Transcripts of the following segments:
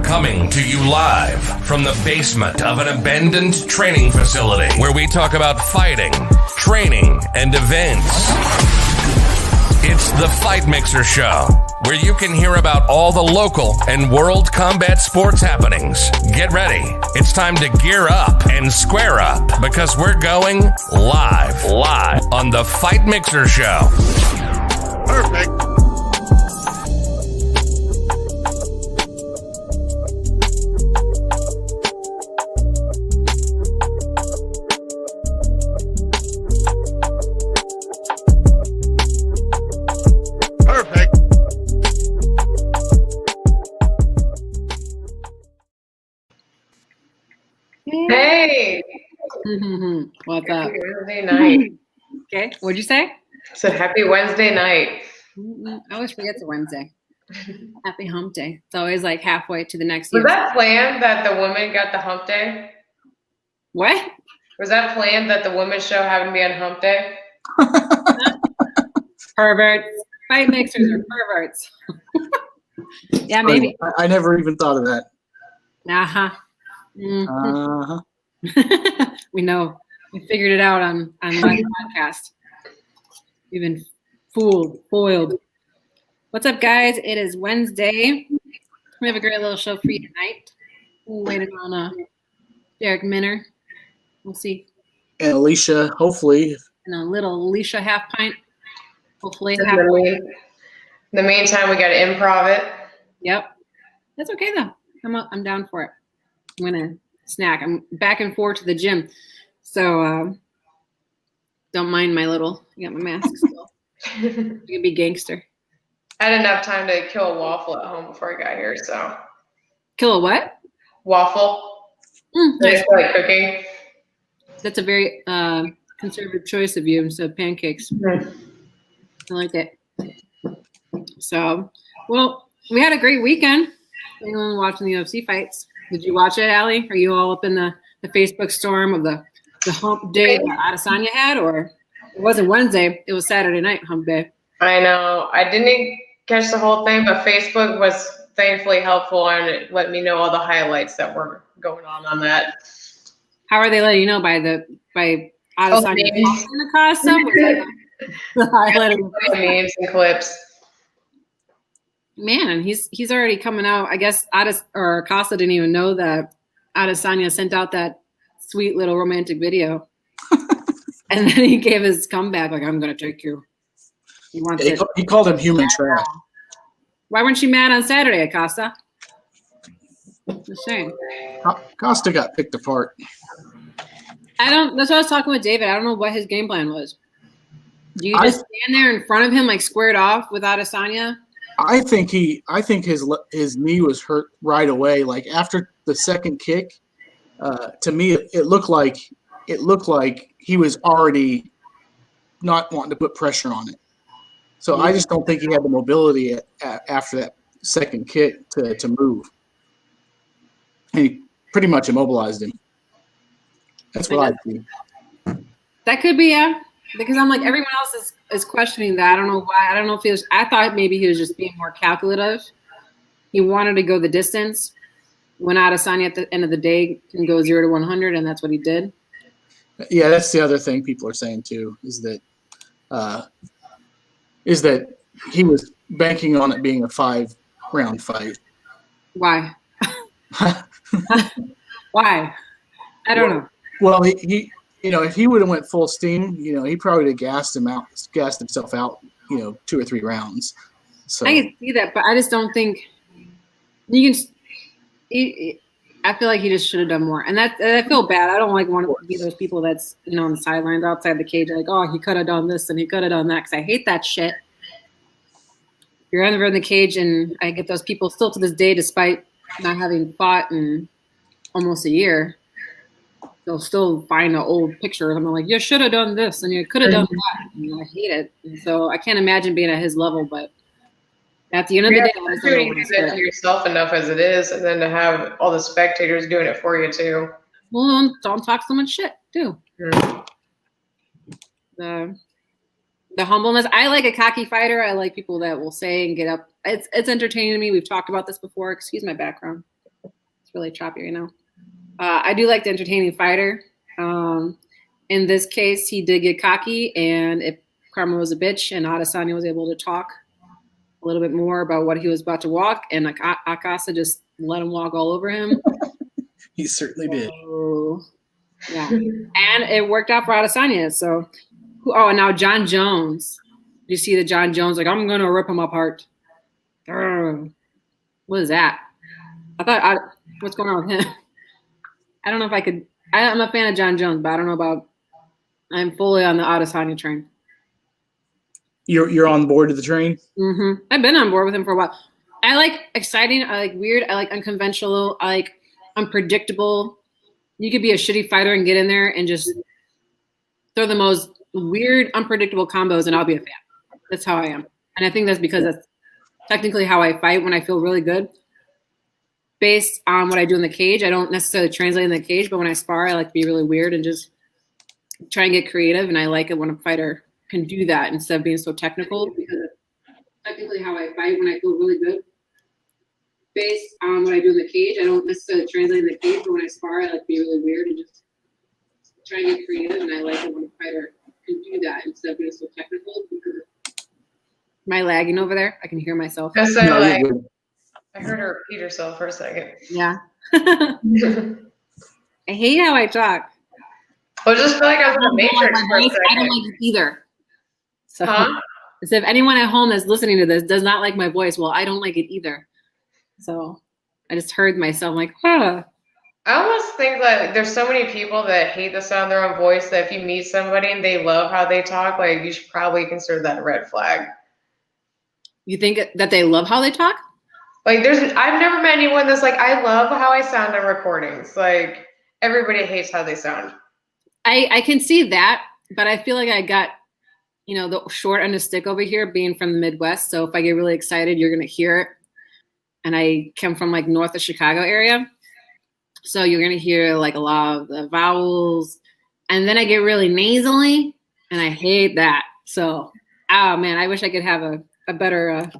Coming to you live from the basement of an abandoned training facility where we talk about fighting, training, and events. It's the Fight Mixer Show, where you can hear about all the local and world combat sports happenings. Get ready. It's time to gear up and square up because we're going live on the Fight Mixer Show. Perfect. Hey. What's up? Happy Wednesday night. Okay, what'd you say? So happy Wednesday night. I always forget it's a Wednesday. Happy hump day. It's always like halfway to the next Was year. that planned that the women got the hump day? What? Was that planned that the women's show happened to be on hump day? Perverts. Fight mixers are perverts. Yeah, maybe. I never even thought of that. Uh-huh. We know. We figured it out on live podcast. We've been foiled. What's up, guys? It is Wednesday. We have a great little show for you tonight. We're waiting on Darrick Minner. We'll see. And Alesha, hopefully. And a little Alesha half pint. Hopefully. In the meantime, we got to improv it. Yep. That's okay, though. I'm down for it. I'm going to snack. I'm back and forth to the gym. So don't mind my little, I got my mask still. You can be gangster. I had enough time to kill a waffle at home before I got here, so. Kill a what? Waffle. Nice. I like cooking. That's a very conservative choice of you instead of pancakes. I like it. So, well, we had a great weekend. Anyone watching the UFC fights? Did you watch it, Allie? Are you all up in the Facebook storm of the hump day that Adesanya had? Or it wasn't Wednesday, it was Saturday night hump day. I know. I didn't catch the whole thing, but Facebook was thankfully helpful and it let me know all the highlights that were going on that. How are they letting you know? By Adesanya in the car stuff? The highlight of the memes and clips. Man, he's already coming out. I guess Costa didn't even know that Adesanya sent out that sweet little romantic video. And then he gave his comeback, like, I'm going to take you. He called him human trash. Why weren't you mad on Saturday, Acosta? It's a shame. Costa got picked apart. That's what I was talking with David. I don't know what his game plan was. Do you just stand there in front of him, like squared off with Adesanya? I think his knee was hurt right away. Like after the second kick, to me it looked like he was already not wanting to put pressure on it. So I just don't think he had the mobility after that second kick to move. And he pretty much immobilized him. That's what I think. That could be, yeah. Because I'm like, everyone else is questioning that. I don't know why. I don't know if I thought maybe he was just being more calculative. He wanted to go the distance. When Adesanya at the end of the day can go 0 to 100, and that's what he did. Yeah, that's the other thing people are saying too, is that he was banking on it being a 5-round fight. Why? Why? I don't know. Well, he if he would have went full steam, he probably would have gassed himself out, 2 or 3 rounds. So I can see that, but I just don't think you can. I feel like he just should have done more, and I feel bad. I don't want to be those people that's on the sidelines outside the cage, like, oh, he could have done this and he could have done that, because I hate that shit. You're in the cage, and I get those people still to this day, despite not having fought in almost a year. They'll still find an old picture of him like, you should have done this and you could have done that. And I hate it. And so I can't imagine being at his level, but at the end of the day, I just you do that to yourself enough as it is, and then to have all the spectators doing it for you too. Well, don't talk so much shit too. the humbleness. I like a cocky fighter. I like people that will say and get up. It's entertaining to me. We've talked about this before. Excuse my background. It's really choppy right now. I do like the entertaining fighter. In this case, he did get cocky, and if Karma was a bitch, and Adesanya was able to talk a little bit more about what he was about to walk, and Akasa just let him walk all over him. He certainly did. So, yeah, and it worked out for Adesanya. So, and now John Jones. You see that John Jones like, I'm gonna rip him apart. What is that? What's going on with him? I don't know if I could. I'm a fan of John Jones, but I don't know about. I'm fully on the Adesanya train. You're on board of the train? Mm-hmm. I've been on board with him for a while. I like exciting. I like weird. I like unconventional. I like unpredictable. You could be a shitty fighter and get in there and just throw the most weird, unpredictable combos, and I'll be a fan. That's how I am. And I think that's because that's technically how I fight when I feel really good. Based on what I do in the cage, I don't necessarily translate in the cage, but when I spar, I like to be really weird and just try and get creative. And I like it when a fighter can do that instead of being so technical, because it's technically how I fight when I feel really good. Based on what I do in the cage, I don't necessarily translate in the cage, but when I spar, I like to be really weird and just try and get creative. And I like it when a fighter can do that instead of being so technical. Because am I lagging over there? I can hear myself. I heard her repeat herself for a second. Yeah. I hate how I talk. I just feel like I was in the Matrix for a second. I don't like it either. So, so if anyone at home that's listening to this does not like my voice, well, I don't like it either. So I just heard myself like, huh. I almost think that there's so many people that hate the sound of their own voice that if you meet somebody and they love how they talk, like you should probably consider that a red flag. You think that they love how they talk? Like I've never met anyone that's like, I love how I sound on recordings. Like everybody hates how they sound. I can see that, but I feel like I got, the short end of stick over here being from the Midwest. So if I get really excited, you're going to hear it. And I come from like north of Chicago area. So you're going to hear like a lot of the vowels. And then I get really nasally and I hate that. So, oh man, I wish I could have a better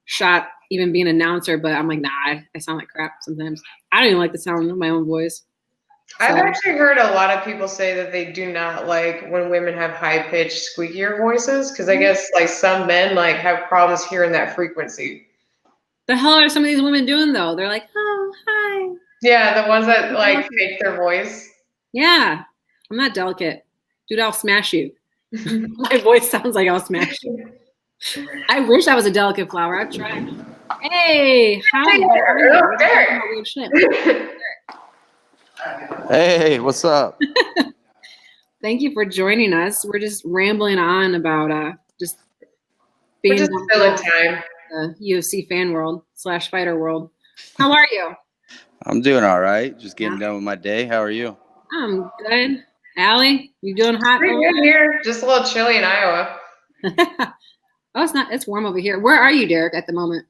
shot even being an announcer, but I'm like, nah, I sound like crap sometimes. I don't even like the sound of my own voice. I've actually heard a lot of people say that they do not like when women have high-pitched, squeakier voices, because I guess like some men like have problems hearing that frequency. The hell are some of these women doing though? They're like, oh, hi. Yeah, the ones that like fake their voice. Yeah, I'm not delicate. Dude, I'll smash you. My voice sounds like I'll smash you. I wish I was a delicate flower. I've tried. Hey, hi. Darrick. Hey, what's up? Thank you for joining us. We're just rambling on about just being just filling time. The UFC fan world / fighter world. How are you? I'm doing all right. Just getting done with my day. How are you? I'm good. Allie, you doing hot? Pretty good here. Just a little chilly in Iowa. Oh, it's not. It's warm over here. Where are you, Darrick, at the moment?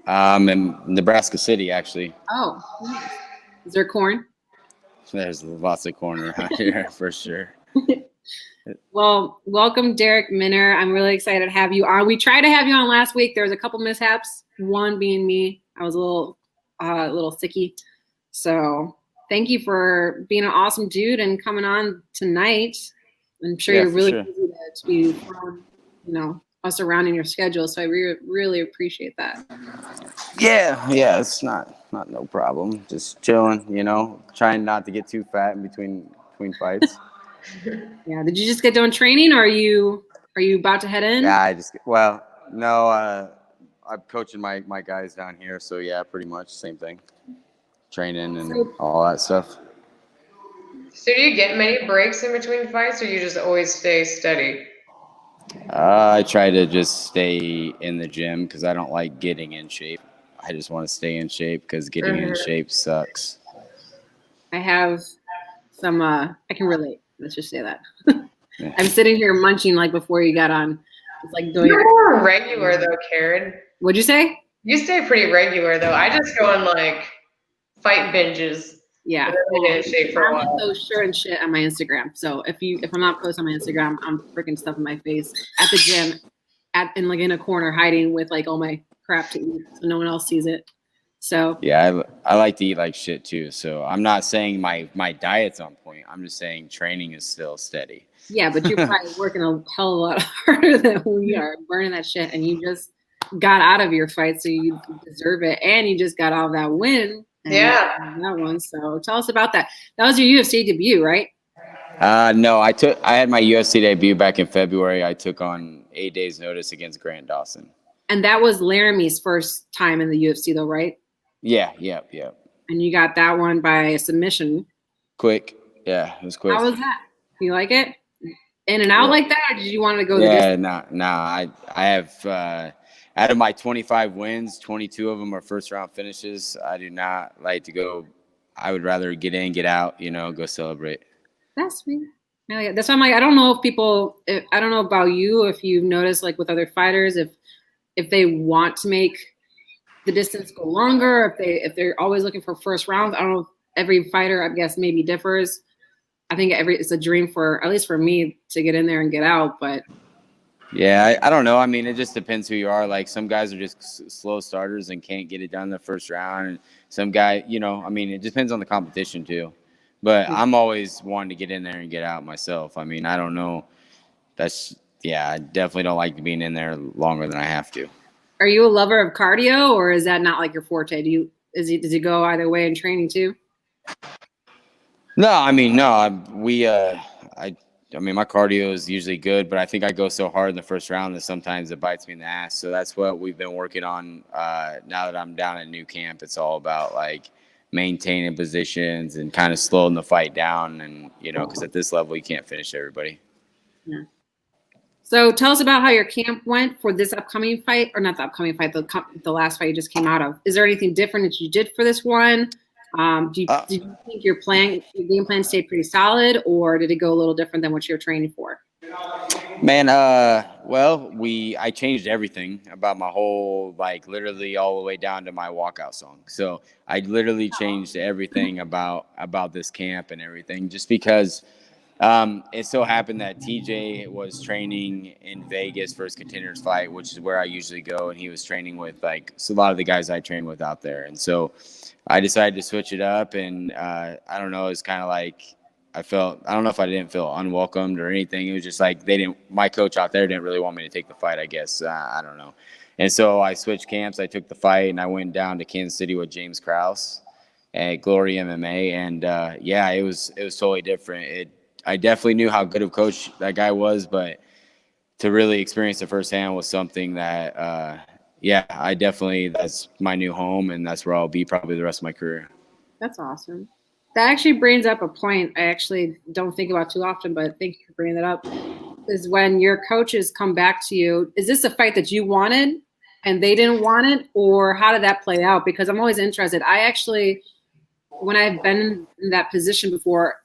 I'm in Nebraska City, actually. Oh, nice. Is there corn? There's lots of corn around here for sure. Well, welcome, Darrick Minner. I'm really excited to have you on. We tried to have you on last week. There was a couple mishaps. One being me. I was a little sicky. So thank you for being an awesome dude and coming on tonight. I'm sure you're really busy to be throwing, us around in your schedule. So I really appreciate that. Yeah, it's not no problem. Just chilling, trying not to get too fat in between fights. Yeah. Did you just get done training, or are you about to head in? Yeah, I'm coaching my guys down here, so yeah, pretty much same thing. Training and all that stuff. So do you get many breaks in between fights, or you just always stay steady? I try to just stay in the gym because I don't like getting in shape. I just want to stay in shape because getting in shape sucks. I have some, I can relate. Let's just say that. I'm sitting here munching like before you got on. It's like doing. You're more regular though, Karen. What'd you say? You stay pretty regular though. I just go on like fight binges. Yeah. And then they get in shape for a I'm while. so short and shit on my Instagram. So if I'm not posting on my Instagram, I'm freaking stuff in my face at the gym, in a corner hiding with like all my crap to eat so no one else sees it. So Yeah, I like to eat like shit too. So I'm not saying my diet's on point. I'm just saying training is still steady. yeah, but you're probably working a hell of a lot harder than we are, burning that shit, and you just got out of your fight, so you deserve it, and you just got out of that win. Yeah. That one. So tell us about that. That was your UFC debut, right? No, I had my UFC debut back in February. I took on 8 days notice against Grant Dawson. And that was Laramie's first time in the UFC, though, right? Yeah. And you got that one by submission. Quick. Yeah, it was quick. How was that? You like it? In and out like that, or did you want to go the Yeah, distance? no. I have out of my 25 wins, 22 of them are first round finishes. I do not like to go. I would rather get in, get out, go celebrate. That's sweet. Yeah, that's why I'm like, I don't know if people. I don't know about you. If you've noticed, like with other fighters, if they want to make the distance go longer, if they're always looking for first rounds. I don't know. If every fighter, I guess, maybe differs. I think it's a dream for, at least for me, to get in there and get out. But yeah, I don't know. I mean, it just depends who you are. Like some guys are just slow starters and can't get it done in the first round, and some guy, I mean, it depends on the competition too. But I'm always wanting to get in there and get out myself. I mean, I don't know. I definitely don't like being in there longer than I have to. are you a lover of cardio, or is that not like your forte? Does it go either way in training too? No, I mean, no. I mean, my cardio is usually good, but I think I go so hard in the first round that sometimes it bites me in the ass. So that's what we've been working on now that I'm down at new camp. It's all about like maintaining positions and kind of slowing the fight down, and because at this level you can't finish everybody. Yeah. So tell us about how your camp went for this upcoming fight, or not the upcoming fight, the last fight you just came out of. Is there anything different that you did for this one? Did you think your game plan stayed pretty solid, or did it go a little different than what you're training for? Man, well, I changed everything about my whole, like literally all the way down to my walkout song. So I literally changed everything about this camp and everything, just because it so happened that TJ was training in Vegas for his Contenders fight, which is where I usually go, and he was training with a lot of the guys I train with out there, and so I decided to switch it up, and I don't know, it's kind of like I don't know if I didn't feel unwelcomed or anything. It was just like my coach out there didn't really want me to take the fight, I guess. I don't know. And so I switched camps. I took the fight, and I went down to Kansas City with James Krause at Glory MMA, and it was totally different. I definitely knew how good of a coach that guy was, but to really experience it firsthand was something that, that's my new home, and that's where I'll be probably the rest of my career. That's awesome. That actually brings up a point I actually don't think about too often, but thank you for bringing that up, is when your coaches come back to you. Is this a fight that you wanted and they didn't want it, or how did that play out? Because I'm always interested. I actually, when I've been in that position before,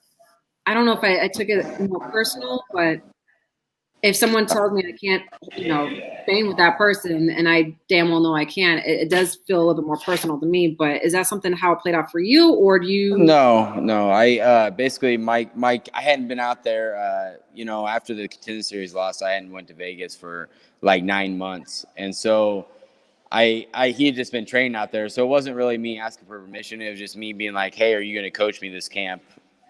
I don't know if I took it more personal, but if someone tells me I can't, train with that person, and I damn well know I can't, it does feel a little bit more personal to me. But is that something how it played out for you, or do you? No. I basically Mike. I hadn't been out there. After the Contender Series loss, I hadn't went to Vegas for like 9 months, and so he had just been training out there. So it wasn't really me asking for permission. It was just me being like, "Hey, are you going to coach me this camp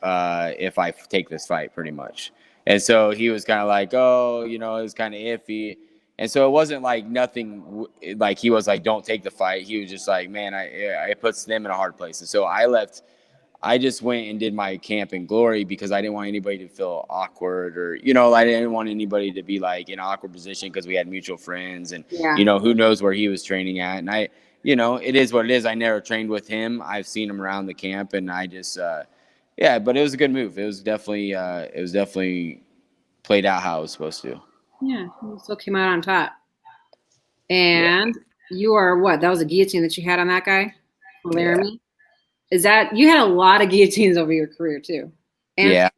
if I take this fight?" Pretty much. And so he was kind of like, oh, it was kind of iffy. And so it wasn't like nothing, like he was like, don't take the fight. He was just like, man, it puts them in a hard place. And so I left. I just went and did my camp in Glory because I didn't want anybody to feel awkward, or, I didn't want anybody to be like in an awkward position because we had mutual friends, and, who knows where he was training at. And it is what it is. I never trained with him. I've seen him around the camp, and I just, but it was a good move. It was definitely played out how it was supposed to. Yeah, you still came out on top. And you are what? That was a guillotine that you had on that guy, Laramie? Yeah. Is that, you had a lot of guillotines over your career too? And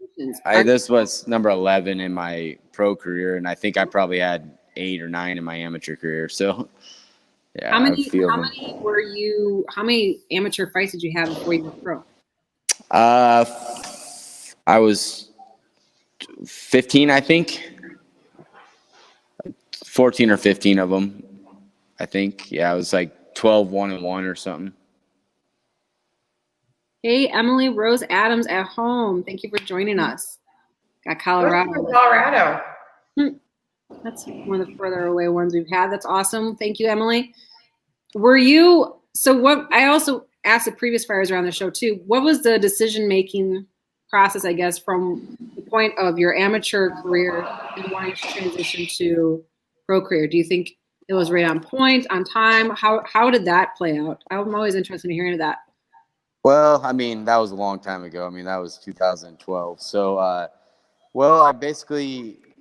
this was number 11 in my pro career, and I think I probably had 8 or 9 in my amateur career. So, yeah. How many amateur fights did you have before you were pro? I was 15, I think. 14 or 15 of them, I think. Yeah, I was like 12, 1-1 or something. Hey, Emily Rose Adams at home. Thank you for joining us. Got What's Colorado. from Colorado? That's one of the further away ones we've had. That's awesome. Thank you, Emily. I also asked the previous fighters around the show too, what was the decision-making process, I guess, from the point of your amateur career and wanting to transition to pro career? Do you think it was right on point, on time? How did that play out? I'm always interested in hearing that. Well, I mean, that was a long time ago. I mean, that was 2012. So,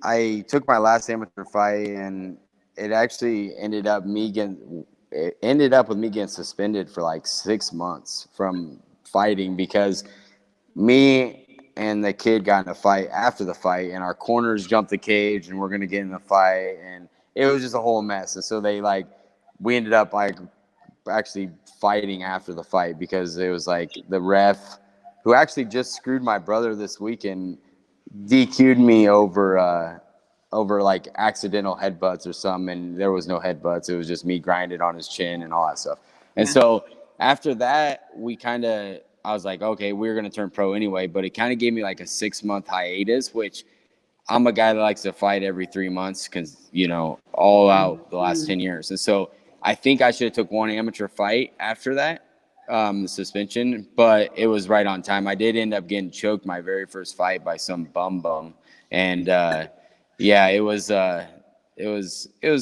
I took my last amateur fight, and it actually ended up with me getting suspended for like 6 months from fighting because me and the kid got in a fight after the fight, and our corners jumped the cage, and we're gonna get in the fight, and it was just a whole mess. And so we ended up actually fighting after the fight because it was like the ref who actually just screwed my brother this weekend DQ'd me over like accidental headbutts or something, and there was no headbutts. It was just me grinding on his chin and all that stuff. And so after that, I was like, okay, we're going to turn pro anyway, but it kind of gave me like a 6-month hiatus, which I'm a guy that likes to fight every 3 months because, all out the last 10 years. And so I think I should have took one amateur fight after that, the suspension, but it was right on time. I did end up getting choked my very first fight by some bum. And, it was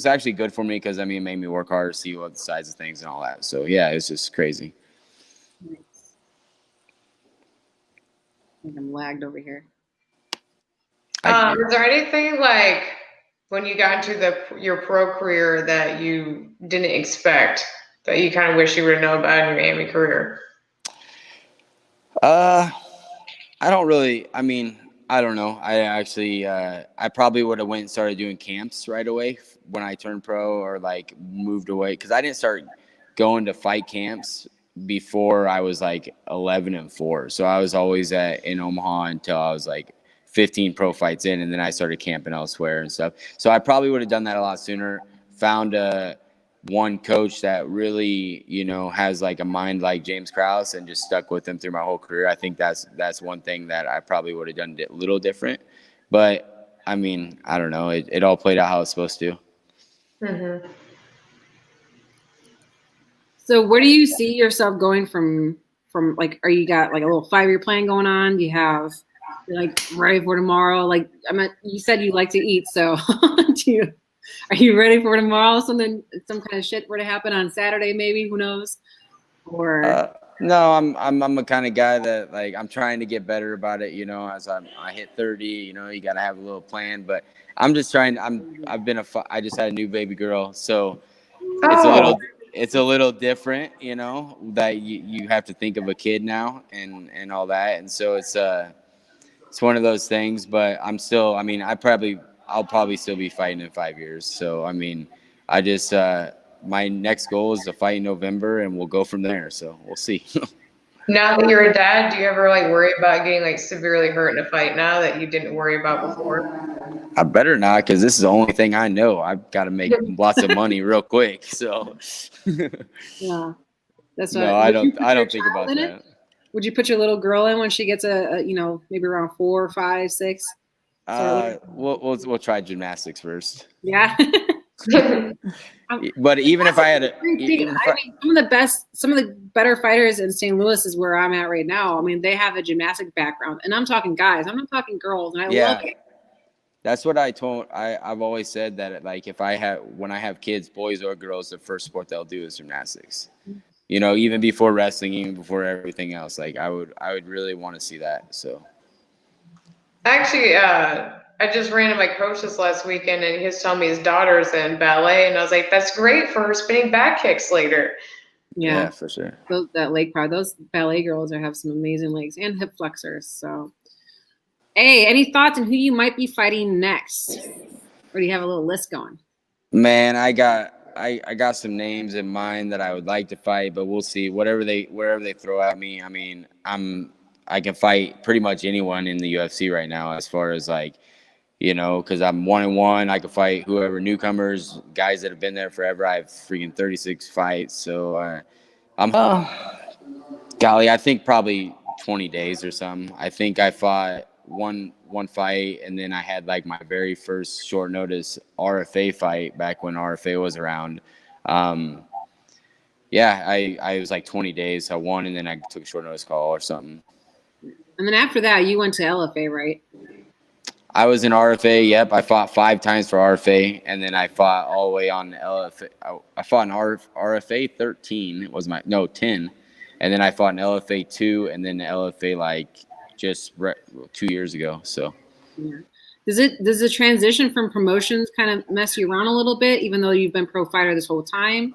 actually good for me because, it made me work harder, see what the size of things and all that. So, yeah, it was just crazy. I think I'm lagged over here. Is there anything like when you got into your pro career that you didn't expect that you kind of wish you would have known about in your AMA career? I don't know. I actually, I probably would have went and started doing camps right away when I turned pro or like moved away. Cause I didn't start going to fight camps before I was like 11-4. So I was always in Omaha until I was like 15 pro fights in. And then I started camping elsewhere and stuff. So I probably would have done that a lot sooner. Found one coach that really, has like a mind like James Krause and just stuck with him through my whole career. I think that's one thing that I probably would have done a little different. But I don't know. It all played out how it's supposed to. Mm-hmm. So where do you see yourself going from like, are you got like a little 5-year plan going on? Do you have like ready for tomorrow? Like, you said you like to eat. So are you ready for tomorrow? Some kind of shit were to happen on Saturday, maybe, who knows? Or no, I'm the kind of guy that like I'm trying to get better about it. As I hit 30, you got to have a little plan. But I'm just trying. I just had a new baby girl, so it's a little different. That you have to think of a kid now and all that, and so it's one of those things. But I'm still. I'll probably still be fighting in 5 years. So I just. My next goal is to fight in November, and we'll go from there. So we'll see. Now that you're a dad, do you ever like worry about getting like severely hurt in a fight now that you didn't worry about before? I better not, because this is the only thing I know. I've got to make lots of money real quick. So yeah, that's no, I don't think about that. Would you put your little girl in when she gets maybe around 4, 5, 6? We'll try gymnastics first. Yeah. But even if I had some of the better fighters in St. Louis is where I'm at right now. They have a gymnastic background, and I'm talking guys. I'm not talking girls, and I love it. That's what I've always said that like when I have kids, boys or girls, the first sport they'll do is gymnastics. Even before wrestling, even before everything else. Like I would really want to see that. So actually, I just ran into my coach this last weekend, and he was telling me his daughter's in ballet, and I was like, that's great for her spinning back kicks later. Yeah, for sure. That leg part, those ballet girls have some amazing legs and hip flexors. So, hey, any thoughts on who you might be fighting next? Or do you have a little list going? Man, I got some names in mind that I would like to fight, but we'll see. Wherever they throw at me. I can fight pretty much anyone in the UFC right now as far as like, because I'm 1-1. I can fight whoever, newcomers, guys that have been there forever. I have freaking 36 fights. So I'm, golly, I think probably 20 days or something. I think I fought one fight, and then I had like my very first short notice RFA fight back when RFA was around. Yeah, I was like 20 days. I won, and then I took a short notice call or something. And then after that, you went to LFA, right? I was in RFA. Yep, I fought 5 times for RFA, and then I fought all the way on LFA. I fought in RFA 13. It was 10, and then I fought in LFA 2, and then LFA like just 2 years ago. So. Yeah. Does the transition from promotions kind of mess you around a little bit, even though you've been pro fighter this whole time?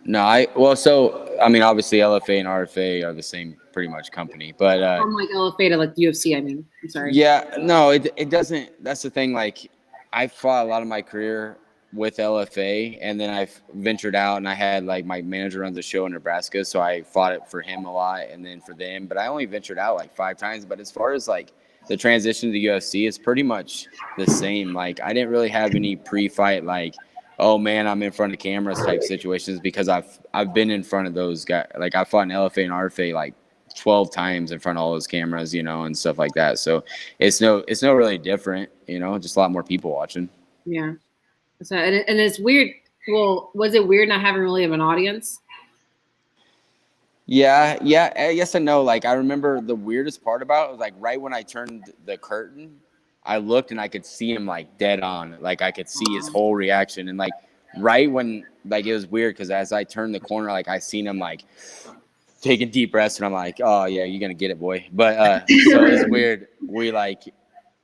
No, obviously LFA and RFA are the same pretty much company, but from like LFA to like UFC, I mean, I'm sorry. Yeah, no, it doesn't. That's the thing. Like, I fought a lot of my career with LFA, and then I've ventured out, and I had like my manager runs a show in Nebraska, so I fought it for him a lot, and then for them. But I only ventured out like 5 times. But as far as like the transition to the UFC, it's pretty much the same. Like, I didn't really have any pre-fight like, oh man, I'm in front of cameras type situations, because I've been in front of those guys. Like, I fought in LFA and RFA like 12 times in front of all those cameras, and stuff like that. So it's no really different, just a lot more people watching. Yeah. So, and it's weird. Well, was it weird not having really of an audience? Yeah. Yes and no. Like, I remember the weirdest part about it was like right when I turned the curtain, I looked and I could see him like dead on. Like, I could see his whole reaction. And like right when, like, it was weird because as I turned the corner, like I seen him like taking deep breaths, and I'm like, oh yeah, you're gonna get it, boy. But so it's weird. We like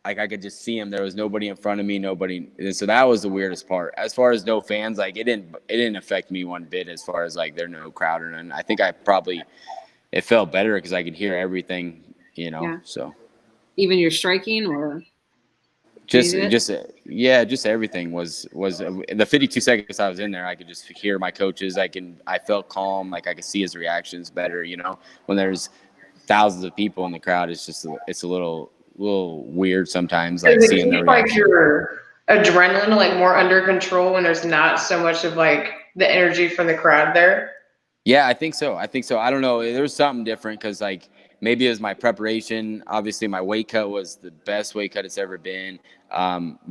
I could just see him. There was nobody in front of me, nobody. And so that was the weirdest part. As far as no fans, like it didn't affect me one bit. As far as like there no crowd or none. I think it felt better because I could hear everything, Yeah. So even your striking or just everything was the 52 seconds I was in there. I could just hear my coaches. I felt calm. Like I could see his reactions better. When there's thousands of people in the crowd, it's a little weird sometimes. Like seeing their like your adrenaline like more under control when there's not so much of like the energy from the crowd there. Yeah, I think so. I don't know. There was something different because like maybe it was my preparation. Obviously, my weight cut was the best weight cut it's ever been.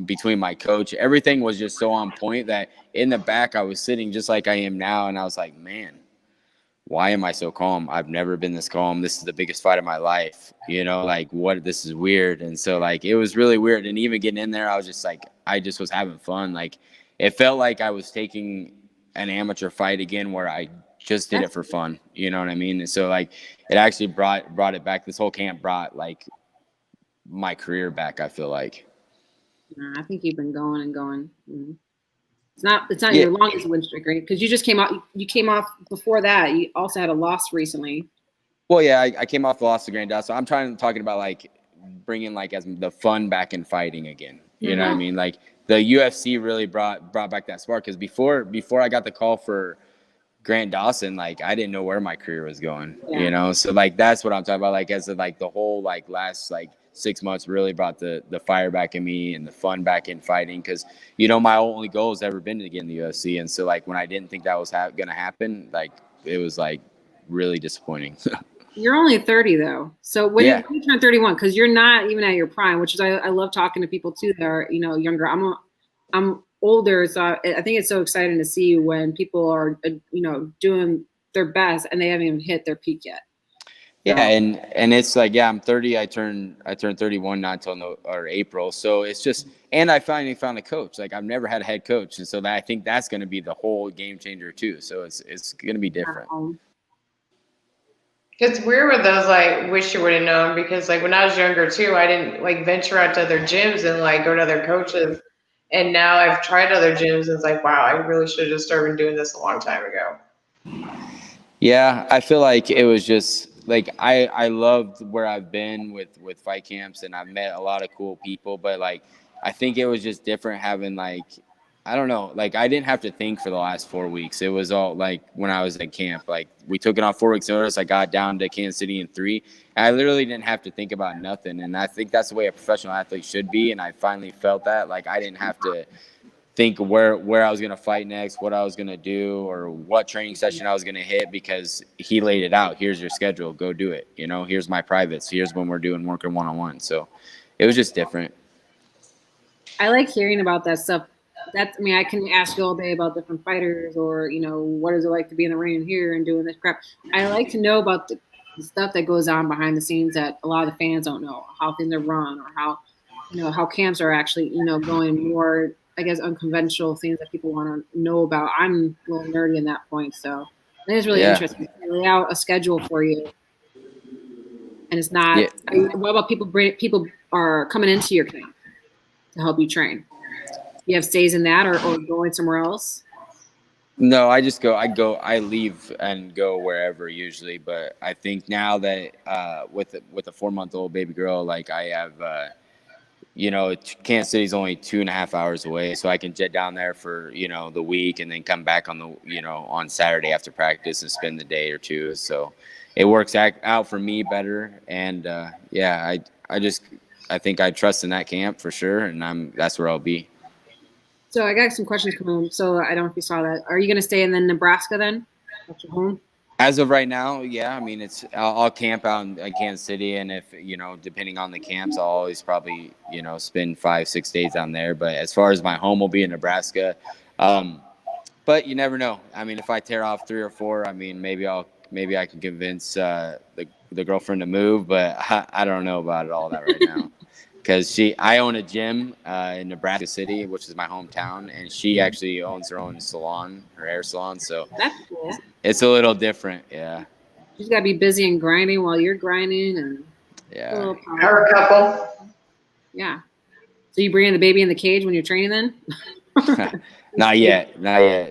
Between my coach, everything was just so on point that in the back I was sitting just like I am now, and I was like, man, why am I so calm? I've never been this calm. This is the biggest fight of my life. Like what? This is weird. And so like it was really weird. And even getting in there, I was just like, I just was having fun. Like it felt like I was taking an amateur fight again, where I just did it for fun. You know what I mean? And so like it actually brought it back. This whole camp brought like my career back, I feel like. I think you've been going and going. Mm-hmm. It's not your longest win streak, right? Because you just came out. You came off before that. You also had a loss recently. Well, yeah, I came off the loss to Grand Dust. So I'm talking about like bringing like as the fun back in fighting again. You know what I mean? Like the UFC really brought back that spark. Because before I got the call for Grant Dawson, like I didn't know where my career was going. Yeah. So like that's what I'm talking about. Like as of, like the whole like last like 6 months really brought the fire back in me and the fun back in fighting, because my only goal has ever been to get in the UFC. And so like when I didn't think that was gonna happen, like it was like really disappointing. You're only 30 though, so when you turn 31, because you're not even at your prime, which is I love talking to people too that are younger. I'm older, so I think it's so exciting to see when people are doing their best and they haven't even hit their peak yet. Yeah, and it's like, I'm 30. I turned 31 not until April. So it's just, and I finally found a coach. Like I've never had a head coach, and so I think that's going to be the whole game changer too. So it's going to be different. It's weird with those like wish you would have known, because like when I was younger too, I didn't like venture out to other gyms and like go to other coaches. And now I've tried other gyms and it's like, wow, I really should have just started doing this a long time ago. Yeah, I feel like it was just like I loved where I've been with fight camps, and I've met a lot of cool people, but like I think it was just different having like I don't know. Like, I didn't have to think for the last 4 weeks. It was all like when I was at camp. Like, we took it on 4 weeks' notice. I got down to Kansas City in 3. And I literally didn't have to think about nothing. And I think that's the way a professional athlete should be. And I finally felt that. Like, I didn't have to think where I was going to fight next, what I was going to do, or what training session I was going to hit, because he laid it out. Here's your schedule. Go do it. You know, here's my privates. Here's when we're doing working one-on-one. So it was just different. I like hearing about that stuff. I mean, I can ask you all day about different fighters, or, you know, what is it like to be in the ring here and doing this crap. I like to know about the stuff that goes on behind the scenes that a lot of the fans don't know, how things are run, or how, you know, how camps are actually, you know, going more, I guess, unconventional things that people want to know about. I'm a little nerdy in that point. So I think it's really interesting to lay out a schedule for you. And it's not, what about people are coming into your camp to help you train? You have stays in that, or going somewhere else? No, I just go. I leave and go wherever usually. But I think now that with a 4-month-old baby girl, like I have, you know, Kansas City's only 2.5 hours away, so I can jet down there for, you know, the week and then come back on the, you know, on Saturday after practice and spend the day or two. So it works out for me better. And yeah, I think I trust in that camp for sure, and that's where I'll be. So I got some questions coming in. So I don't know if you saw that. Are you going to stay in then Nebraska then? That's your home? As of right now, yeah. I mean, I'll camp out in Kansas City, and if, you know, depending on the camps, I'll always probably, you know, spend 5-6 days down there. But as far as my home will be in Nebraska, but you never know. I mean, if I tear off 3 or 4, I mean, maybe I can convince the girlfriend to move, but I don't know about it all that right now. Because I own a gym in Nebraska City, which is my hometown, and she actually owns her own salon, her hair salon. So that's cool. It's a little different, yeah. She's got to be busy and grinding while you're grinding, and yeah, power couple. Yeah. So you bring in the baby in the cage when you're training, then? Not yet.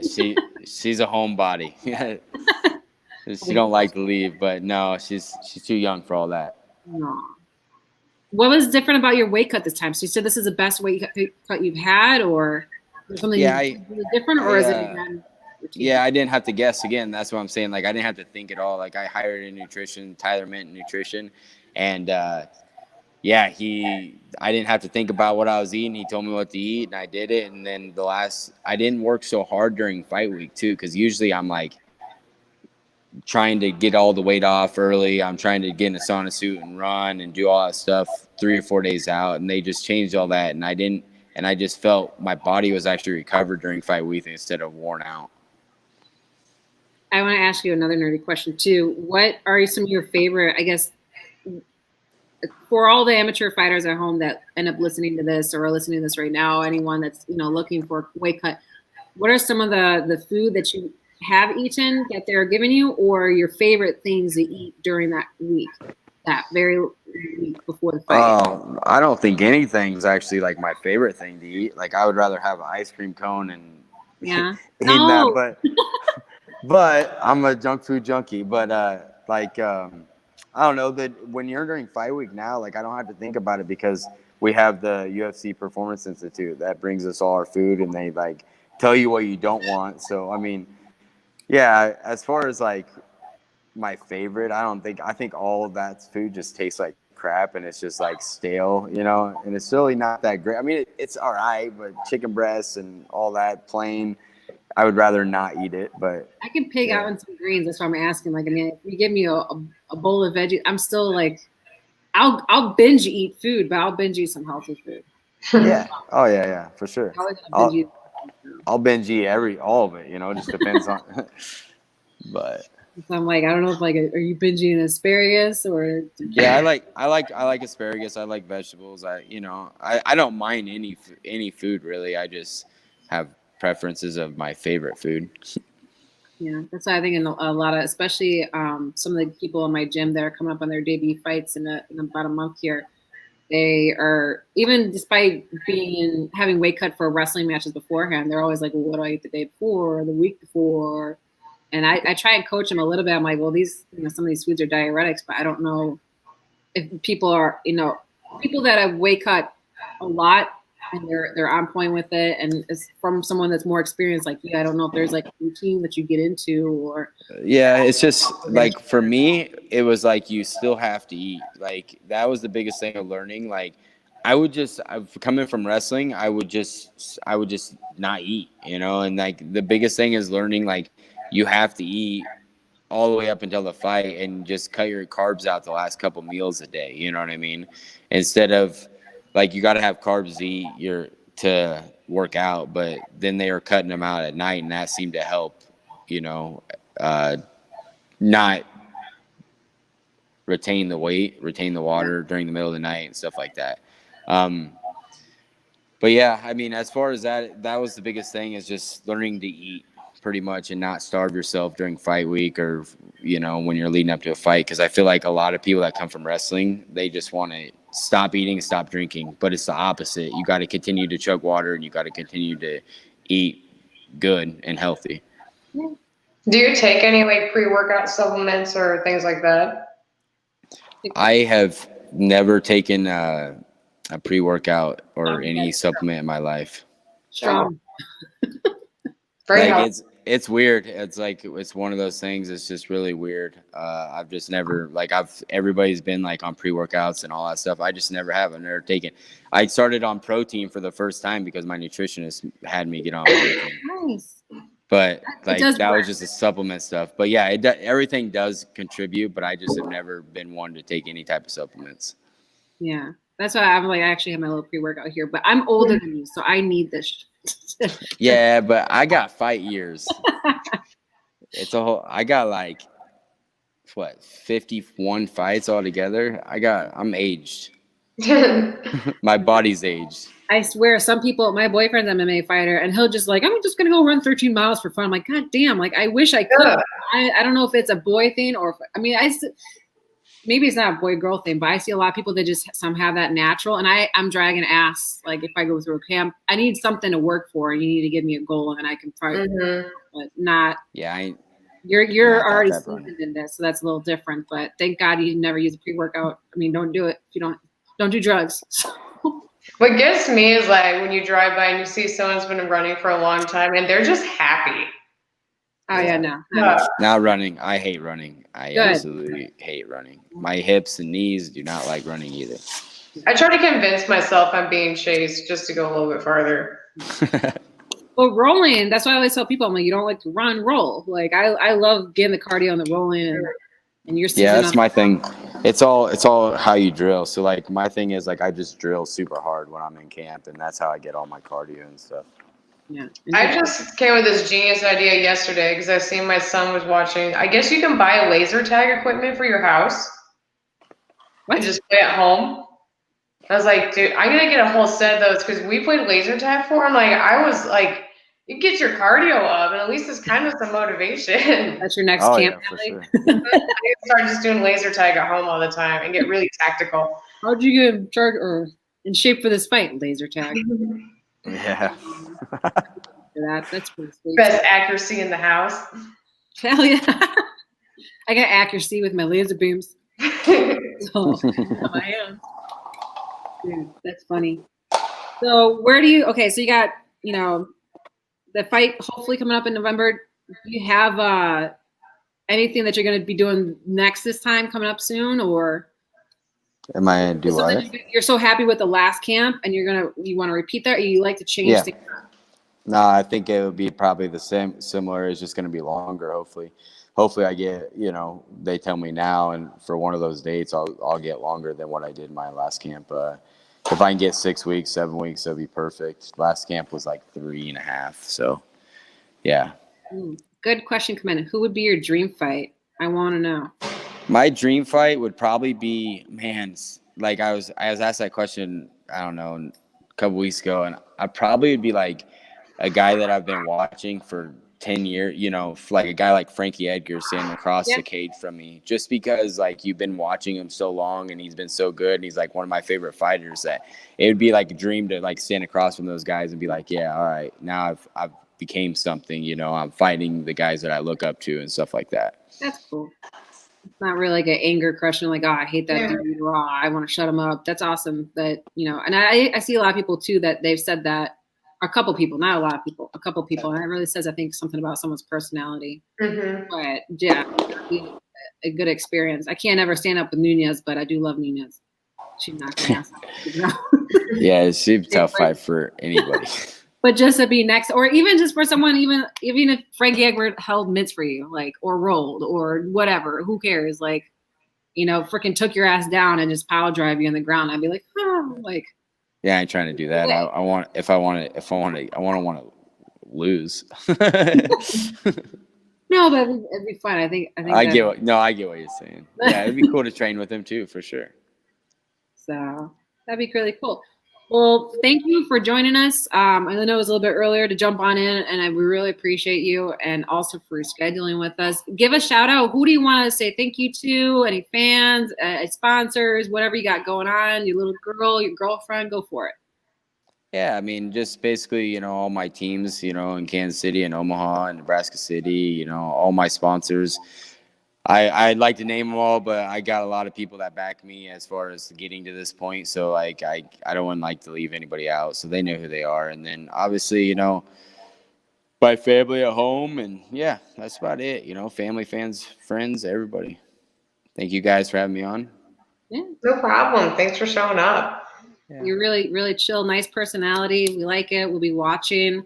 She's a homebody. She don't like to leave, but no, she's too young for all that. No. What was different about your weight cut this time? So you said this is the best weight cut you've had, or something really different, or is it? Yeah, I didn't have to guess again. That's what I'm saying. Like, I didn't have to think at all. Like, I hired a nutrition, Tyler Mint Nutrition, and I didn't have to think about what I was eating. He told me what to eat, and I did it. And then I didn't work so hard during fight week too, because usually I'm like trying to get all the weight off early. I'm trying to get in a sauna suit and run and do all that stuff 3 or 4 days out, and they just changed all that, and I didn't. And I just felt my body was actually recovered during fight week instead of worn out. I want to ask you another nerdy question too. What are some of your favorite, I guess, for all the amateur fighters at home that end up listening to this or are listening to this right now, anyone that's, you know, looking for weight cut, what are some of the food that you have eaten that they're giving you, or your favorite things to eat during that week, that very week before the fight? I don't think anything's actually like my favorite thing to eat. Like, I would rather have an ice cream cone and eat that, but I'm a junk food junkie. But I don't know, that when you're during fight week now, like, I don't have to think about it because we have the UFC Performance Institute that brings us all our food, and they like tell you what you don't want. So I mean, yeah, as far as like my favorite, I think all of that food just tastes like crap, and it's just like stale, you know, and it's really not that great. I mean, it's all right, but chicken breasts and all that plain, I would rather not eat it. But I can pig out on some greens. That's why I'm asking. Like, I mean, if you give me a bowl of veggies, I'm still like, I'll binge eat food, but I'll binge eat some healthy food. Yeah. Oh yeah, for sure. I'll binge eat all of it. You know, it just depends on. But so I'm like, I don't know if like, are you binging asparagus or? Yeah, I like asparagus. I like vegetables. I don't mind any food really. I just have preferences of my favorite food. Yeah, that's why I think in a lot of, especially some of the people in my gym that are coming up on their debut fights in about a month here, they are, even despite having weight cut for wrestling matches beforehand, they're always like, well, what do I eat the day before or the week before? And I try and coach them a little bit. I'm like, well, some of these foods are diuretics, but I don't know if people are, people that have weight cut a lot and they're on point with it, and it's from someone that's more experienced like you. I don't know if there's like a routine that you get into or. Yeah, it's just like for me, it was like you still have to eat. Like that was the biggest thing of learning. Like coming from wrestling, I would just not eat, and like the biggest thing is learning like you have to eat all the way up until the fight and just cut your carbs out the last couple meals a day. You know what I mean? Instead of like you got to have carbs to work out, but then they were cutting them out at night, and that seemed to help. Not retain the weight, retain the water during the middle of the night and stuff like that. But yeah, I mean, as far as that was the biggest thing is just learning to eat pretty much and not starve yourself during fight week or, when you're leading up to a fight. Cause I feel like a lot of people that come from wrestling, they just want to stop eating, stop drinking, but it's the opposite. You got to continue to chug water and you got to continue to eat good and healthy. Do you take any like pre-workout supplements or things like that? I have never taken a pre-workout or any supplement in my life. Sure. Like it's weird. It's like it's one of those things. It's just really weird. I've just never everybody's been like on pre-workouts and all that stuff. I just never have. I've never taken. I started on protein for the first time because my nutritionist had me get on protein. Nice. But like that was just a supplement stuff. But yeah, everything does contribute. But I just have never been one to take any type of supplements. Yeah, that's why I'm like I actually have my little pre-workout here. But I'm older than you, so I need this. Yeah, but I got fight years. I got like 51 fights altogether. I'm aged. My body's aged. I swear, some people, my boyfriend's an MMA fighter, and he'll just like, I'm just going to go run 13 miles for fun. I'm like, God damn, like, I wish I could. I don't know if it's a boy thing or, maybe it's not a boy-girl thing, but I see a lot of people that just some have that natural, and I'm dragging ass. Like, if I go through a camp, I need something to work for, and you need to give me a goal, and I can try but not. Yeah, you're already seasoned in this, so that's a little different, but thank God you never use a pre-workout. I mean, don't do it if you don't do drugs. What gets me is like when you drive by and you see someone's been running for a long time and they're just happy. Oh yeah, no. Not running. I hate running. I absolutely hate running. My hips and knees do not like running either. I try to convince myself I'm being chased just to go a little bit farther. Well, rolling, that's why I always tell people, I'm like, you don't like to run, roll. Like I love getting the cardio and the rolling and you're yeah, that's my thing. It's all how you drill. So like my thing is like I just drill super hard when I'm in camp, and that's how I get all my cardio and stuff. Yeah. I just came with this genius idea yesterday because I seen my son was watching. I guess you can buy laser tag equipment for your house. What? And just play at home. I was like, dude, I'm gonna get a whole set of those because we played laser tag for him. Like I was like, you get your cardio up, and at least it's kind of some motivation. That's your next camp. Yeah, for sure. I start just doing laser tag at home all the time and get really tactical. How'd you get in charge or in shape for this fight? Laser tag. Yeah. That's pretty sweet. Best accuracy in the house. Hell yeah. I got accuracy with my laser beams. So I am. Dude, that's funny. So so you got, the fight hopefully coming up in November. Do you have anything that you're going to be doing next this time coming up soon, or am I going to do what? You're so happy with the last camp and you want to repeat that, or you like to change things? No, I think it would be probably the similar. It's just going to be longer. Hopefully I get, they tell me now, and for one of those dates, I'll get longer than what I did in my last camp. If I can get 6 weeks, 7 weeks, that'd be perfect. Last camp was like 3.5. So, yeah. Good question, Commander. Who would be your dream fight? I want to know. My dream fight would probably be, like I was asked that question, I don't know, a couple weeks ago, and I probably would be like a guy that I've been watching for 10 years, like a guy like Frankie Edgar standing across the cage from me, just because like you've been watching him so long and he's been so good and he's like one of my favorite fighters, that it would be like a dream to like stand across from those guys and be like, yeah, all right, now I've became something, I'm fighting the guys that I look up to and stuff like that. That's cool. not really like an anger crushing, like, oh, I hate that dude, or oh, I want to shut him up. That's awesome. That, you know, and I see a lot of people too that they've said that, a couple people, not a lot of people, a couple people, and that really says, I think, something about someone's personality. But yeah, a good experience. I can't ever stand up with Nunez, but I do love Nunez. She's not gonna ask. Yeah, it's a tough fight for anybody. But just to be next, or even just for someone, even if Frankie Edward held mitts for you, like, or rolled or whatever, who cares? Like, you know, freaking took your ass down and just power drive you on the ground. I'd be like, oh, like. Yeah, I ain't trying to do that. I want to lose. No, but it'd be fun. I think I get what you're saying. Yeah, it'd be cool to train with him too, for sure. So that'd be really cool. Well, thank you for joining us. I know it was a little bit earlier to jump on in, and we really appreciate you, and also for scheduling with us. Give a shout out. Who do you want to say thank you to? Any fans, sponsors, whatever you got going on? Your little girl, your girlfriend, go for it. Yeah, I mean, just basically, you know, all my teams, you know, in Kansas City and Omaha and Nebraska City, you know, all my sponsors. I'd like to name them all, but I got a lot of people that back me as far as getting to this point. So, like, I don't like to leave anybody out. So they know who they are. And then, obviously, you know, my family at home. And, yeah, that's about it. You know, family, fans, friends, everybody. Thank you guys for having me on. Yeah. No problem. Thanks for showing up. Yeah. You're really, really chill, nice personality. We like it. We'll be watching.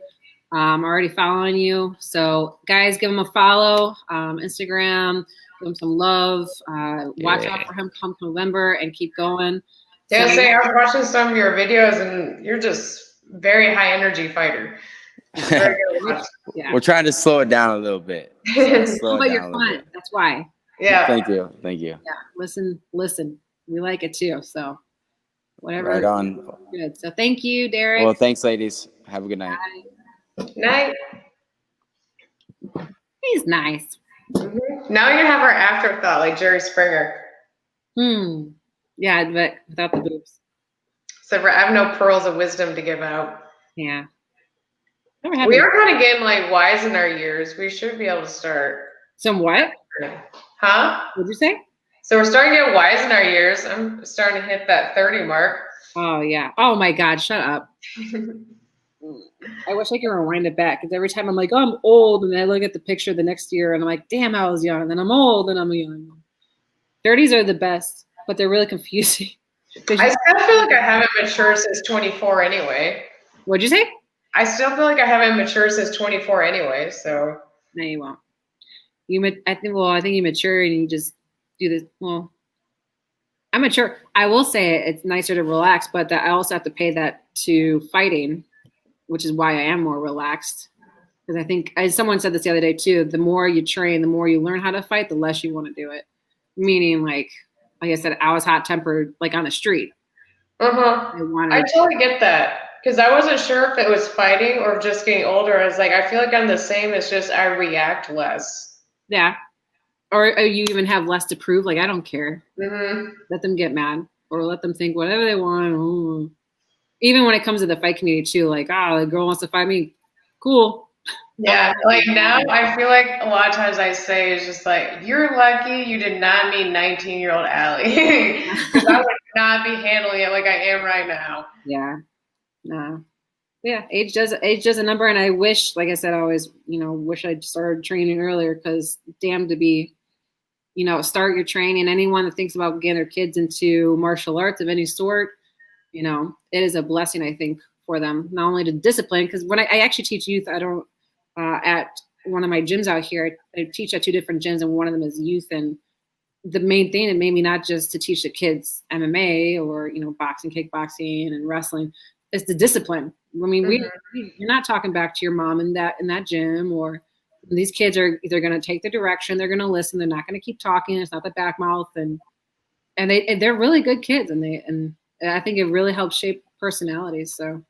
Already following you. So, guys, give him a follow. Instagram. Give him some love. Watch out for him come November and keep going. Yeah, I was watching some of your videos, and you're just very high energy fighter. Very good. Yeah. We're trying to slow it down a little bit. But you're fun. That's why. Yeah. Thank you. Yeah. Listen. We like it too. So whatever. Right on. Good. So thank you, Darrick. Well, thanks, ladies. Have a good night. Bye. Night. He's nice. Mm-hmm. Now you're gonna have our afterthought like Jerry Springer. Yeah, but without the boobs. So I have no pearls of wisdom to give out. Yeah. We are kind of getting like wise in our years. We should be able to start. Some what? Huh? What'd you say? So we're starting to get wise in our years. I'm starting to hit that 30 mark. Oh yeah. Oh my God! Shut up. I wish I could rewind it back, because every time I'm like, oh, I'm old, and I look at the picture the next year and I'm like, damn, I was young, and then I'm old and I'm young. 30s are the best, but they're really confusing. I still feel like I haven't matured since 24 anyway. What'd you say? I still feel like I haven't matured since 24 anyway. So no, you won't. I think you mature and you just do this. Well, I'm mature. I will say it's nicer to relax, but I also have to pay that to fighting, which is why I am more relaxed. Because I think, as someone said this the other day too, the more you train, the more you learn how to fight, the less you want to do it. Meaning, like I said, I was hot-tempered, like on the street. I totally get that. Because I wasn't sure if it was fighting or just getting older. I was like, I feel like I'm the same. It's just I react less. Yeah. Or you even have less to prove. Like, I don't care. Let them get mad or let them think whatever they want. Ooh. Even when it comes to the fight community too, like, the girl wants to fight me. Cool. Yeah. Like now I feel like a lot of times I say it's just like, you're lucky you did not meet 19-year-old Allie. Because I would not be handling it like I am right now. Yeah. No. Yeah, age does a number, and I wish, like I said, I always, wish I'd started training earlier, because damn to be, start your training. Anyone that thinks about getting their kids into martial arts of any sort, it is a blessing, I think, for them, not only to discipline, because when I actually teach youth, I don't, at one of my gyms out here, I teach at 2 different gyms, and one of them is youth, and the main thing, it made me not just to teach the kids MMA or, boxing, kickboxing, and wrestling. It's the discipline. I mean, you're not talking back to your mom in that gym, or these kids are either going to take the direction, they're going to listen, they're not going to keep talking. It's not the back mouth, and they're really good kids, and I think it really helps shape personalities. So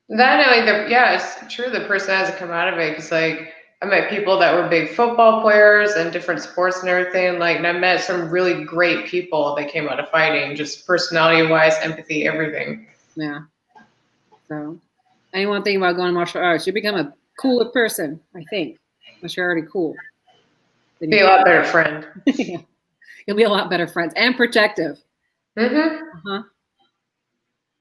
it's true. The personalities come out of it, because like I met people that were big football players and different sports and everything. Like, and I met some really great people that came out of fighting, just personality wise, empathy, everything. Yeah. So, anyone thinking about going to martial arts, you become a cooler person, I think. Unless you're already cool. Be a lot better friend. Yeah. You'll be a lot better friends and protective. Mm-hmm.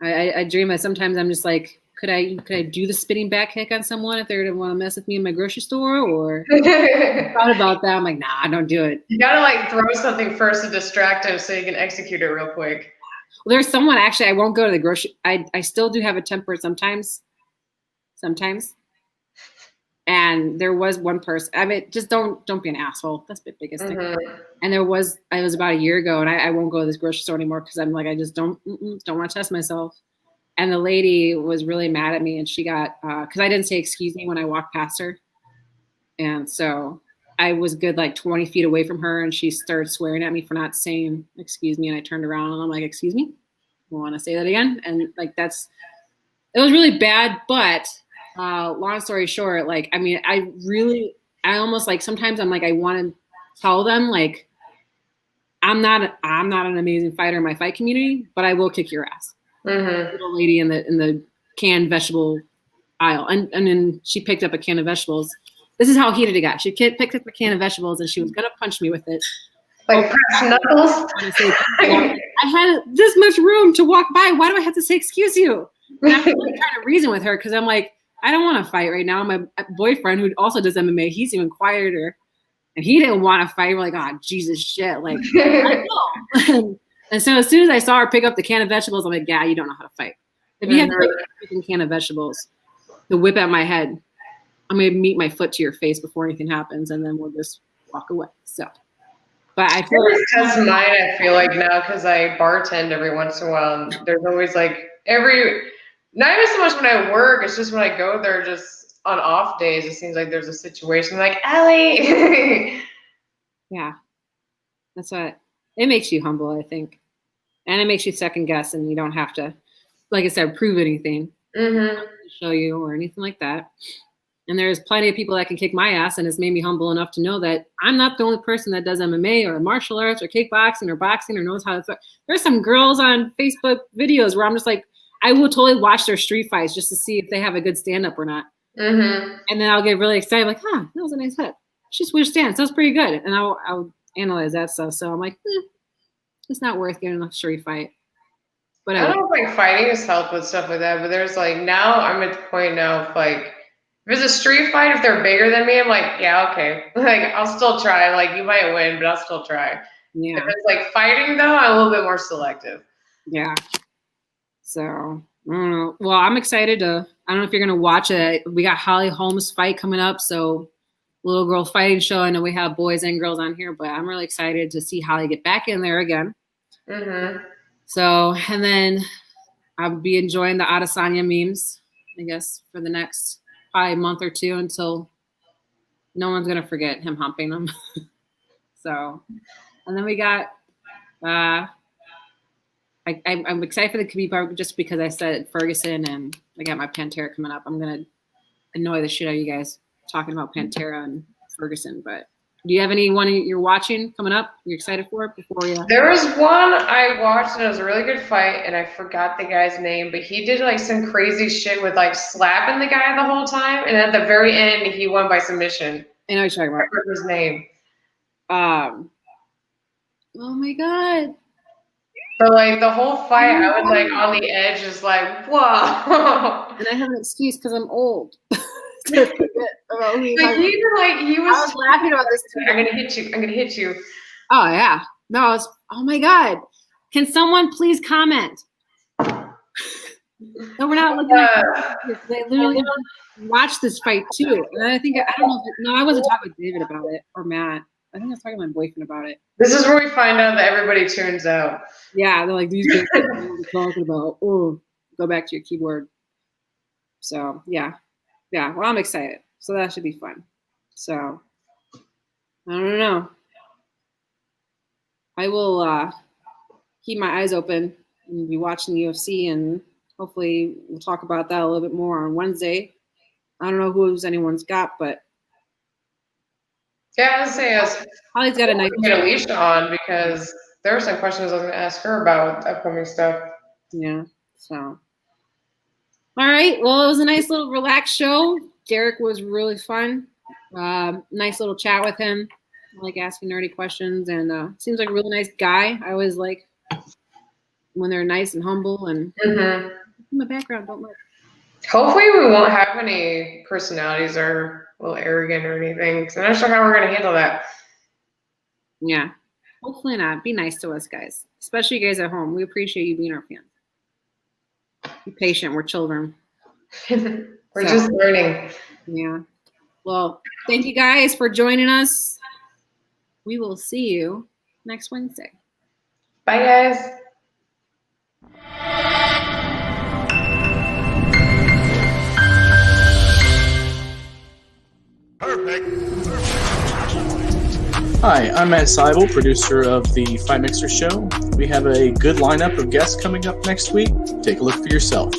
I dream that sometimes I'm just like, could I do the spinning back kick on someone if they're gonna want to mess with me in my grocery store? Or I thought about that. I'm like, nah, don't do it. You gotta like throw something first to distract him so you can execute it real quick. Well, there's someone actually. I won't go to the grocery. I still do have a temper sometimes. And there was one person. I mean, just don't be an asshole. That's the biggest thing. And it was about a year ago, and I won't go to this grocery store anymore because I'm like, I just don't want to test myself. And the lady was really mad at me, and she got because I didn't say excuse me when I walked past her, and so I was good like 20 feet away from her, and she started swearing at me for not saying excuse me, and I turned around and I'm like, excuse me, you want to say that again? And like it was really bad, but long story short, like I mean, I almost like sometimes I'm like I want to tell them like I'm not an amazing fighter in my fight community, but I will kick your ass. Little lady in the canned vegetable aisle, and then she picked up a can of vegetables. This is how heated it got. She picked up a can of vegetables and she was gonna punch me with it. Like press knuckles. I had this much room to walk by. Why do I have to say excuse you? And I'm really trying to reason with her because I'm like, I don't want to fight right now. My boyfriend, who also does MMA, he's even quieter, and he didn't want to fight. We're like, oh Jesus shit, like I know. And so as soon as I saw her pick up the can of vegetables, I'm like, yeah, you don't know how to fight. If you have to pick up a freaking can of vegetables to whip at my head, I'm going to meet my foot to your face before anything happens, and then we'll just walk away. So, but I feel like that's mine. I feel like now because I bartend every once in a while, and there's always like not even so much when I work, it's just when I go there, just on off days, it seems like there's a situation like Ellie. Yeah, that's what it makes you humble, I think. And it makes you second guess, and you don't have to, like I said, prove anything to show you or anything like that. And there's plenty of people that can kick my ass, and it's made me humble enough to know that I'm not the only person that does MMA or martial arts or kickboxing or boxing or knows how to throw. There's some girls on Facebook videos where I'm just like, I will totally watch their street fights just to see if they have a good stand-up or not. And then I'll get really excited, like, that was a nice hit. She switched stance. That was pretty good. And I'll analyze that stuff. So I'm like, it's not worth getting a street fight. But I don't know if like fighting has helped with stuff like that, but there's like now I'm at the point now of like if it's a street fight, if they're bigger than me, I'm like, yeah, okay. Like I'll still try. Like you might win, but I'll still try. Yeah. If it's like fighting though, I'm a little bit more selective. Yeah. So I don't know. Well, I'm excited to. I don't know if you're gonna watch it. We got Holly Holmes' fight coming up, so little girl fighting show. I know we have boys and girls on here, but I'm really excited to see Holly get back in there again. So, and then I'll be enjoying the Adesanya memes, I guess, for the next probably month or two until no one's gonna forget him humping them. So, and then we got. I'm excited for the Khabib part just because I said Ferguson and I got my Pantera coming up. I'm going to annoy the shit out of you guys talking about Pantera and Ferguson. But do you have anyone you're watching coming up you're excited for before you? There was one I watched and it was a really good fight and I forgot the guy's name, but he did like some crazy shit with like slapping the guy the whole time. And at the very end, he won by submission. I know what you're talking about. I remember his name. Oh my God. But like the whole fight, I was like on the edge, just like, whoa. And I have an excuse because I'm old. He was laughing about this too. I'm gonna hit you. I'm gonna hit you. Oh yeah. No, oh my God. Can someone please comment? No, we're not looking at they literally watched this fight too. And I don't know I wasn't talking with David about it or Matt. I think I was talking to my boyfriend about it. This is where we find out that everybody tunes out. Yeah, they're like, these guys are talking about, oh, go back to your keyboard. So, yeah. Yeah, well, I'm excited. So that should be fun. So, I don't know. I will keep my eyes open and be watching the UFC, and hopefully we'll talk about that a little bit more on Wednesday. I don't know who's anyone's got, but yeah, I'll say Holly's got a nice get Alesha on because there were some questions I was going to ask her about upcoming stuff. Yeah. So, all right. Well, it was a nice little relaxed show. Darrick was really fun. Nice little chat with him. I like asking nerdy questions, and seems like a really nice guy. I always like when they're nice and humble, and in the background, don't look. Hopefully we won't have any personalities or a little arrogant or anything, because I'm not sure how we're going to handle that. Yeah, hopefully not. Be nice to us, guys, especially you guys at home. We appreciate you being our fans. Be patient. We're children. We're just learning. Yeah. Well, thank you guys for joining us. We will see you next Wednesday. Bye, guys. Hi, I'm Matt Seibel, producer of the Fight Mixer Show. We have a good lineup of guests coming up next week. Take a look for yourself.